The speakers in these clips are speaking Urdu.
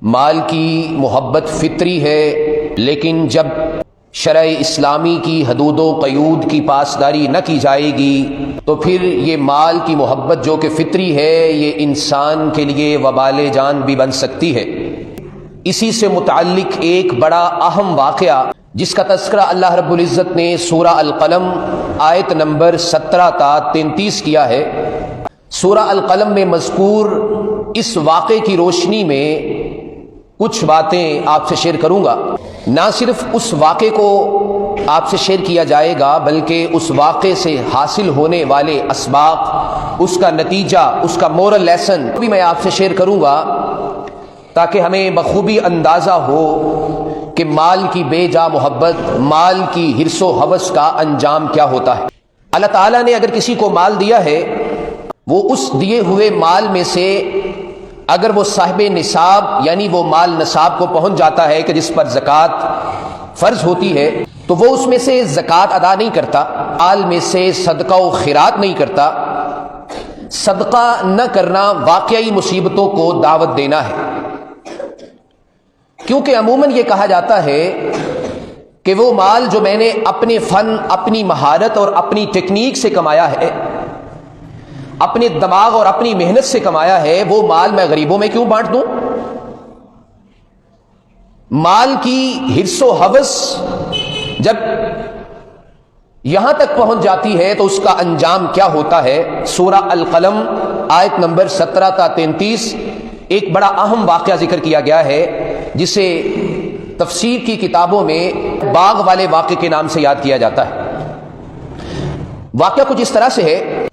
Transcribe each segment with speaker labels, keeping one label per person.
Speaker 1: مال کی محبت فطری ہے، لیکن جب شرع اسلامی کی حدود و قیود کی پاسداری نہ کی جائے گی تو پھر یہ مال کی محبت جو کہ فطری ہے یہ انسان کے لیے وبال جان بھی بن سکتی ہے۔ اسی سے متعلق ایک بڑا اہم واقعہ جس کا تذکرہ اللہ رب العزت نے سورہ القلم آیت نمبر 17 تا 33 کیا ہے۔ سورہ القلم میں مذکور اس واقعے کی روشنی میں کچھ باتیں آپ سے شیئر کروں گا۔ نہ صرف اس واقعے کو آپ سے شیئر کیا جائے گا بلکہ اس واقعے سے حاصل ہونے والے اسباق، اس کا نتیجہ، اس کا مورل لیسن بھی میں آپ سے شیئر کروں گا تاکہ ہمیں بخوبی اندازہ ہو کہ مال کی بے جا محبت، مال کی حرص و ہوس کا انجام کیا ہوتا ہے۔ اللہ تعالیٰ نے اگر کسی کو مال دیا ہے، وہ اس دیے ہوئے مال میں سے اگر وہ صاحب نصاب یعنی وہ مال نصاب کو پہنچ جاتا ہے کہ جس پر زکوٰۃ فرض ہوتی ہے تو وہ اس میں سے زکوٰۃ ادا نہیں کرتا، مال میں سے صدقہ و خیرات نہیں کرتا۔ صدقہ نہ کرنا واقعی مصیبتوں کو دعوت دینا ہے، کیونکہ عموماً یہ کہا جاتا ہے کہ وہ مال جو میں نے اپنے فن، اپنی مہارت اور اپنی ٹیکنیک سے کمایا ہے، اپنے دماغ اور اپنی محنت سے کمایا ہے، وہ مال میں غریبوں میں کیوں بانٹ دوں؟ مال کی حرص و ہوس جب یہاں تک پہنچ جاتی ہے تو اس کا انجام کیا ہوتا ہے؟ سورہ القلم آیت نمبر 17 تا 33 ایک بڑا اہم واقعہ ذکر کیا گیا ہے جسے تفسیر کی کتابوں میں باغ والے واقعے کے نام سے یاد کیا جاتا ہے۔ واقعہ کچھ اس طرح سے ہے،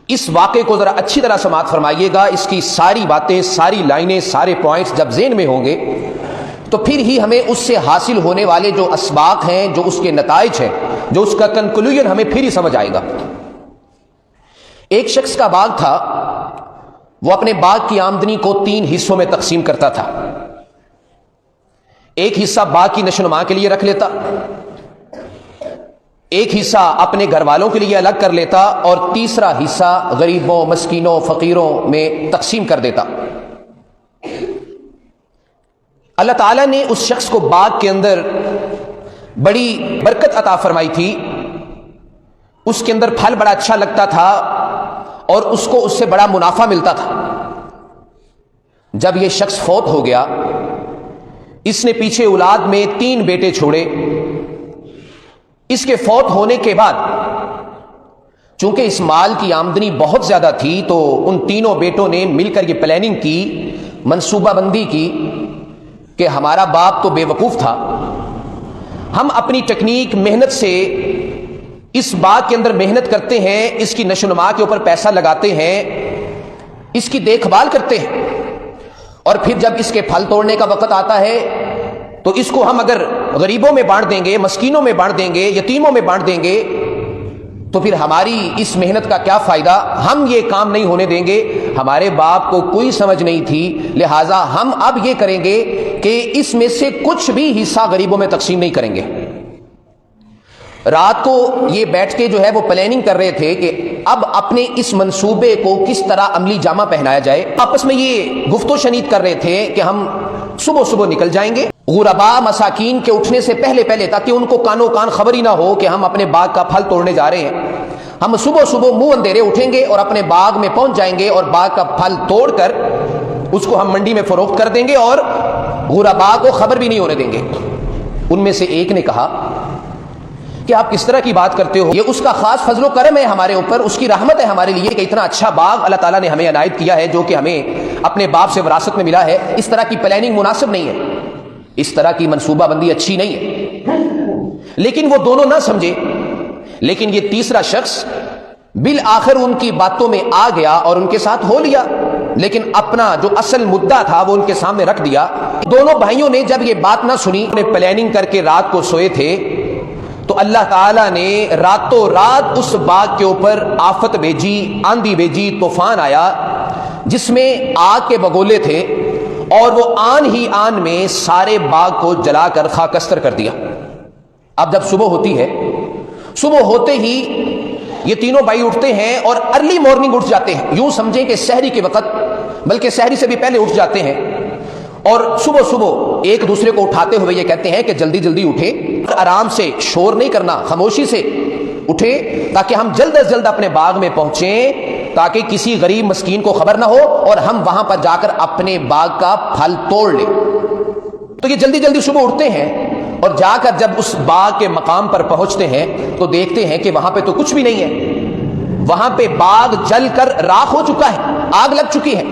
Speaker 1: اس واقعے کو ذرا اچھی طرح سماعت فرمائیے گا، اس کی ساری باتیں، ساری لائنیں، سارے پوائنٹس جب ذہن میں ہوں گے تو پھر ہی ہمیں اس سے حاصل ہونے والے جو اسباق ہیں، جو اس کے نتائج ہیں، جو اس کا کنکلوژن ہمیں پھر ہی سمجھ آئے گا۔ ایک شخص کا باغ تھا، وہ اپنے باغ کی آمدنی کو 3 حصوں میں تقسیم کرتا تھا۔ ایک حصہ باغ کی نشو و نما کے لیے رکھ لیتا، ایک حصہ اپنے گھر والوں کے لیے الگ کر لیتا اور تیسرا حصہ غریبوں، مسکینوں، فقیروں میں تقسیم کر دیتا۔ اللہ تعالیٰ نے اس شخص کو باغ کے اندر بڑی برکت عطا فرمائی تھی، اس کے اندر پھل بڑا اچھا لگتا تھا اور اس کو اس سے بڑا منافع ملتا تھا۔ جب یہ شخص فوت ہو گیا، اس نے پیچھے اولاد میں 3 بیٹے چھوڑے۔ اس کے فوت ہونے کے بعد چونکہ اس مال کی آمدنی بہت زیادہ تھی تو ان تینوں بیٹوں نے مل کر یہ پلاننگ کی، منصوبہ بندی کی کہ ہمارا باپ تو بے وقوف تھا، ہم اپنی ٹیکنیک، محنت سے اس باغ کے اندر محنت کرتے ہیں، اس کی نشو و نما کے اوپر پیسہ لگاتے ہیں، اس کی دیکھ بھال کرتے ہیں، اور پھر جب اس کے پھل توڑنے کا وقت آتا ہے تو اس کو ہم اگر غریبوں میں بانٹ دیں گے، مسکینوں میں بانٹ دیں گے، یتیموں میں بانٹ دیں گے تو پھر ہماری اس محنت کا کیا فائدہ؟ ہم یہ کام نہیں ہونے دیں گے۔ ہمارے باپ کو کوئی سمجھ نہیں تھی، لہٰذا ہم اب یہ کریں گے کہ اس میں سے کچھ بھی حصہ غریبوں میں تقسیم نہیں کریں گے۔ رات کو یہ بیٹھ کے جو ہے وہ پلاننگ کر رہے تھے کہ اب اپنے اس منصوبے کو کس طرح عملی جامہ پہنایا جائے۔ آپس میں یہ گفت و شنید کر رہے تھے کہ ہم صبح صبح نکل جائیں گے غرباء، مساکین کے اٹھنے سے پہلے تاکہ ان کو کانوں کان خبر ہی نہ ہو کہ ہم اپنے باغ کا پھل توڑنے جا رہے ہیں۔ ہم صبح صبح منہ اندھیرے اٹھیں گے اور اپنے باغ میں پہنچ جائیں گے اور باغ کا پھل توڑ کر اس کو ہم منڈی میں فروخت کر دیں گے اور غرباء کو خبر بھی نہیں ہونے دیں گے۔ ان میں سے ایک نے کہا کہ آپ کس طرح کی بات کرتے ہو؟ یہ اس کا خاص فضل و کرم ہے ہمارے اوپر، اس کی رحمت ہے ہمارے لیے کہ اتنا اچھا باغ اللہ تعالیٰ نے ہمیں عنایت کیا ہے جو کہ ہمیں اپنے باپ سے وراثت میں ملا ہے۔ اس طرح کی پلاننگ مناسب نہیں ہے، اس طرح کی منصوبہ بندی اچھی نہیں ہے۔ لیکن وہ دونوں نہ سمجھے، لیکن یہ تیسرا شخص بالآخر ان کی باتوں میں آ گیا اور ان کے ساتھ ہو لیا، لیکن اپنا جو اصل مدعا تھا وہ ان کے سامنے رکھ دیا۔ دونوں بھائیوں نے جب یہ بات نہ سنی، انہیں پلاننگ کر کے رات کو سوئے تھے تو اللہ تعالیٰ نے راتوں رات اس باغ کے اوپر آفت بھیجی، آندھی بھیجی، طوفان آیا جس میں آگ کے بگولے تھے اور وہ آن ہی آن میں سارے باغ کو جلا کر خاکستر کر دیا۔ اب جب صبح ہوتی ہے، صبح ہوتے ہی یہ تینوں بھائی اٹھتے ہیں اور ارلی مارننگ اٹھ جاتے ہیں، یوں سمجھیں کہ سحری کے وقت، بلکہ سحری سے بھی پہلے اٹھ جاتے ہیں اور صبح صبح ایک دوسرے کو اٹھاتے ہوئے یہ کہتے ہیں کہ جلدی جلدی اٹھے، آرام سے، شور نہیں کرنا، خاموشی سے اٹھے تاکہ ہم جلد از جلد اپنے باغ میں پہنچیں، تاکہ کسی غریب مسکین کو خبر نہ ہو اور ہم وہاں پر جا کر اپنے باغ کا پھل توڑ لیں۔ تو یہ جلدی جلدی صبح اٹھتے ہیں اور جا کر جب اس باغ کے مقام پر پہنچتے ہیں تو دیکھتے ہیں کہ وہاں پہ تو کچھ بھی نہیں ہے، وہاں پہ باغ جل کر راکھ ہو چکا ہے، آگ لگ چکی ہے،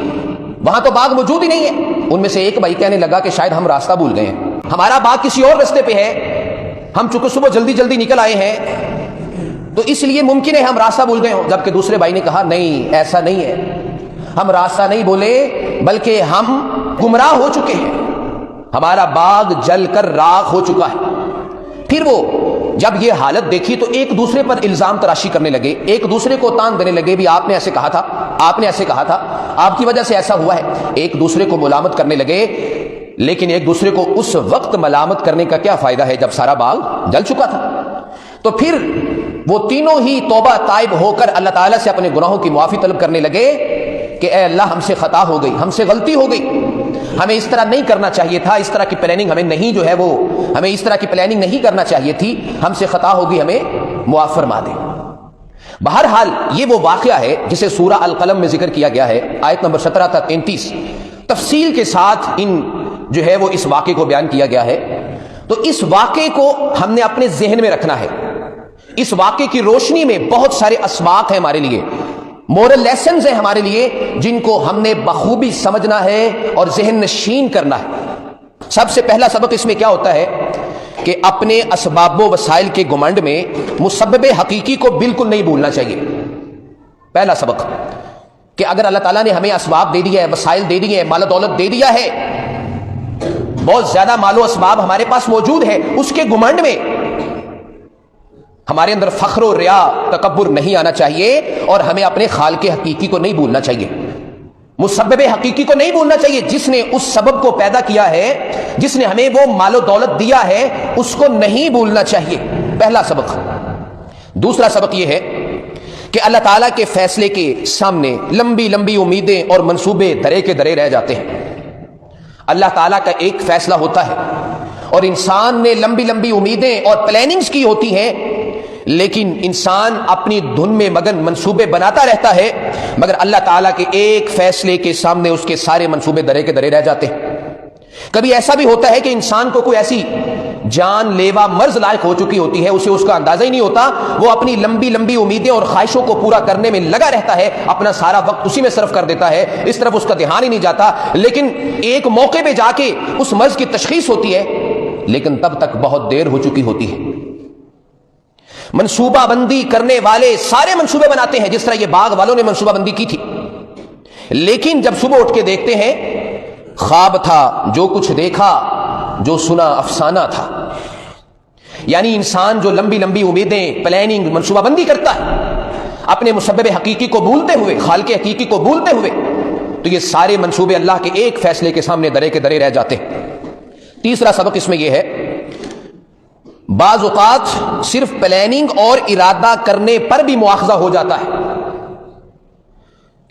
Speaker 1: وہاں تو باغ موجود ہی نہیں ہے۔ ان میں سے ایک بھائی کہنے لگا کہ شاید ہم راستہ بھول گئے ہیں، ہمارا باغ کسی اور راستے پہ ہے، ہم چونکہ صبح جلدی جلدی نکل آئے ہیں تو اس لیے ممکن ہے ہم راستہ بھول گئے ہوں۔ جبکہ دوسرے بھائی نے کہا نہیں، ایسا نہیں ہے، ہم راستہ نہیں بولے بلکہ ہم گمراہ ہو چکے ہیں، ہمارا باغ جل کر راکھ ہو چکا ہے۔ پھر وہ جب یہ حالت دیکھی تو ایک دوسرے پر الزام تراشی کرنے لگے، ایک دوسرے کو تان دینے لگے، بھی آپ نے ایسے کہا تھا، آپ نے ایسے کہا تھا، آپ کی وجہ سے ایسا ہوا ہے، ایک دوسرے کو ملامت کرنے لگے۔ لیکن ایک دوسرے کو اس وقت ملامت کرنے کا کیا فائدہ ہے جب سارا باغ جل چکا تھا؟ تو پھر وہ تینوں ہی توبہ تائب ہو کر اللہ تعالیٰ سے اپنے گناہوں کی معافی طلب کرنے لگے کہ اے اللہ، ہم سے خطا ہو گئی، ہم سے غلطی ہو گئی، ہمیں اس طرح نہیں کرنا چاہیے تھا، اس طرح کی پلاننگ ہمیں نہیں جو ہے وہ ہمیں اس طرح کی پلاننگ نہیں کرنا چاہیے تھی، ہم سے خطا ہوگی، ہمیں معاف فرما دے۔ بہرحال یہ وہ واقعہ ہے جسے سورہ القلم میں ذکر کیا گیا ہے، آیت نمبر 17 تا 33 تفصیل کے ساتھ جو ہے وہ اس واقعے کو بیان کیا گیا ہے۔ تو اس واقعے کو ہم نے اپنے ذہن میں رکھنا ہے، اس واقعے کی روشنی میں بہت سارے اسباق ہیں ہمارے لیے، مورل لیسنز ہیں ہمارے لیے، جن کو ہم نے بخوبی سمجھنا ہے اور ذہن نشین کرنا ہے۔ سب سے پہلا سبق اس میں کیا ہوتا ہے کہ اپنے اسباب و وسائل کے گھمنڈ میں مسبب حقیقی کو بالکل نہیں بھولنا چاہیے۔ پہلا سبق کہ اگر اللہ تعالیٰ نے ہمیں اسباب دے دیا ہے، وسائل دے دیے ہیں، مال و دولت دے دیا ہے، بہت زیادہ مال و اسباب ہمارے پاس موجود ہے، اس کے گھمنڈ میں ہمارے اندر فخر و ریا، تکبر نہیں آنا چاہیے، اور ہمیں اپنے خالق حقیقی کو نہیں بھولنا چاہیے، مسبب حقیقی کو نہیں بھولنا چاہیے، جس نے اس سبب کو پیدا کیا ہے، جس نے ہمیں وہ مال و دولت دیا ہے، اس کو نہیں بھولنا چاہیے۔ پہلا سبق۔ دوسرا سبق یہ ہے کہ اللہ تعالیٰ کے فیصلے کے سامنے لمبی لمبی امیدیں اور منصوبے درے کے درے رہ جاتے ہیں۔ اللہ تعالیٰ کا ایک فیصلہ ہوتا ہے اور انسان نے لمبی لمبی امیدیں اور پلاننگز کی ہوتی ہیں، لیکن انسان اپنی دھن میں مگن منصوبے بناتا رہتا ہے، مگر اللہ تعالیٰ کے ایک فیصلے کے سامنے اس کے سارے منصوبے درے کے درے رہ جاتے ہیں۔ کبھی ایسا بھی ہوتا ہے کہ انسان کو کوئی ایسی جان لیوا مرض لاحق ہو چکی ہوتی ہے، اسے اس کا اندازہ ہی نہیں ہوتا، وہ اپنی لمبی لمبی امیدیں اور خواہشوں کو پورا کرنے میں لگا رہتا ہے، اپنا سارا وقت اسی میں صرف کر دیتا ہے، اس طرف اس کا دھیان ہی نہیں جاتا، لیکن ایک موقع پہ جا کے اس مرض کی تشخیص ہوتی ہے، لیکن تب تک بہت دیر ہو چکی ہوتی ہے۔ منصوبہ بندی کرنے والے سارے منصوبے بناتے ہیں، جس طرح یہ باغ والوں نے منصوبہ بندی کی تھی، لیکن جب صبح اٹھ کے دیکھتے ہیں خواب تھا، جو کچھ دیکھا، جو سنا افسانہ تھا۔ یعنی انسان جو لمبی لمبی امیدیں، پلاننگ، منصوبہ بندی کرتا ہے اپنے مسبب حقیقی کو بھولتے ہوئے، خالق حقیقی کو بھولتے ہوئے، تو یہ سارے منصوبے اللہ کے ایک فیصلے کے سامنے درے کے درے رہ جاتے ہیں۔ تیسرا سبق اس میں یہ ہے، بعض اوقات صرف پلاننگ اور ارادہ کرنے پر بھی مواخذہ ہو جاتا ہے،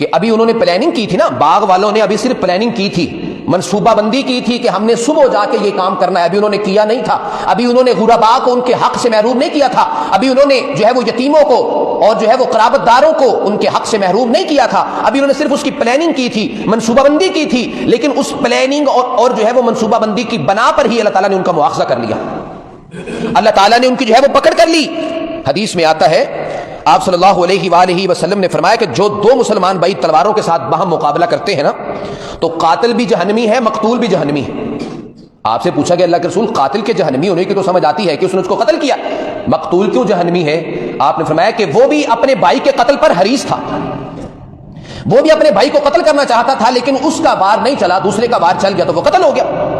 Speaker 1: کہ ابھی انہوں نے پلاننگ کی تھی نا، باغ والوں نے ابھی صرف پلاننگ کی تھی، منصوبہ بندی کی تھی کہ ہم نے صبح جا کے یہ کام کرنا ہے، ابھی انہوں نے کیا نہیں تھا، ابھی انہوں نے غرباء کو ان کے حق سے محروم نہیں کیا تھا، ابھی انہوں نے جو ہے وہ یتیموں کو اور جو ہے وہ قرابت داروں کو ان کے حق سے محروم نہیں کیا تھا، ابھی انہوں نے صرف اس کی پلاننگ کی تھی، منصوبہ بندی کی تھی، لیکن اس پلاننگ اور جو ہے وہ منصوبہ بندی کی بنا پر ہی اللہ تعالیٰ نے ان کا مواخذہ کر لیا، اللہ تعالیٰ نے ان کی جو ہے وہ پکڑ کر لی۔ حدیث میں آتا ہے، آپ صلی اللہ علیہ وآلہ وسلم نے فرمایا کہ جو دو مسلمان بھائی تلواروں کے ساتھ باہم مقابلہ کرتے ہیں نا، تو قاتل بھی جہنمی ہے، مقتول بھی جہنمی ہے۔ آپ سے پوچھا کہ اللہ کے رسول، قاتل کے جہنمی ہونے کی تو سمجھ آتی ہے کہ اس نے اس کو قتل کیا، مقتول کیوں جہنمی ہے؟ آپ نے فرمایا کہ وہ بھی اپنے بھائی کے قتل پر حریص تھا، وہ بھی اپنے بھائی کو قتل کرنا چاہتا تھا، لیکن اس کا وار نہیں چلا، دوسرے کا وار چل گیا تو وہ قتل ہو گیا۔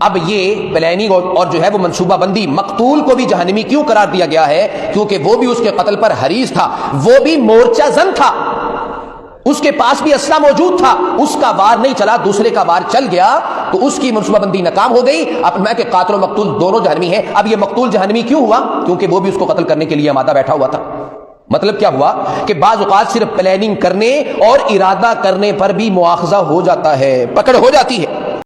Speaker 1: اب یہ پلاننگ اور جو ہے وہ منصوبہ بندی، مقتول کو بھی جہنمی کیوں قرار دیا گیا ہے؟ کیونکہ وہ بھی اس کے قتل پر حریص تھا، وہ بھی مورچہ زن تھا، اس کے پاس بھی اسلحہ موجود تھا، اس کا وار نہیں چلا، دوسرے کا وار چل گیا، تو اس کی منصوبہ بندی ناکام ہو گئی۔ اب میں کہ قاتل و مقتول دونوں جہنمی ہیں۔ اب یہ مقتول جہنمی کیوں ہوا؟ کیونکہ وہ بھی اس کو قتل کرنے کے لیے آمادہ بیٹھا ہوا تھا۔ مطلب کیا ہوا کہ بعض اوقات صرف پلاننگ کرنے اور ارادہ کرنے پر بھی مواخذہ ہو جاتا ہے، پکڑ ہو جاتی ہے۔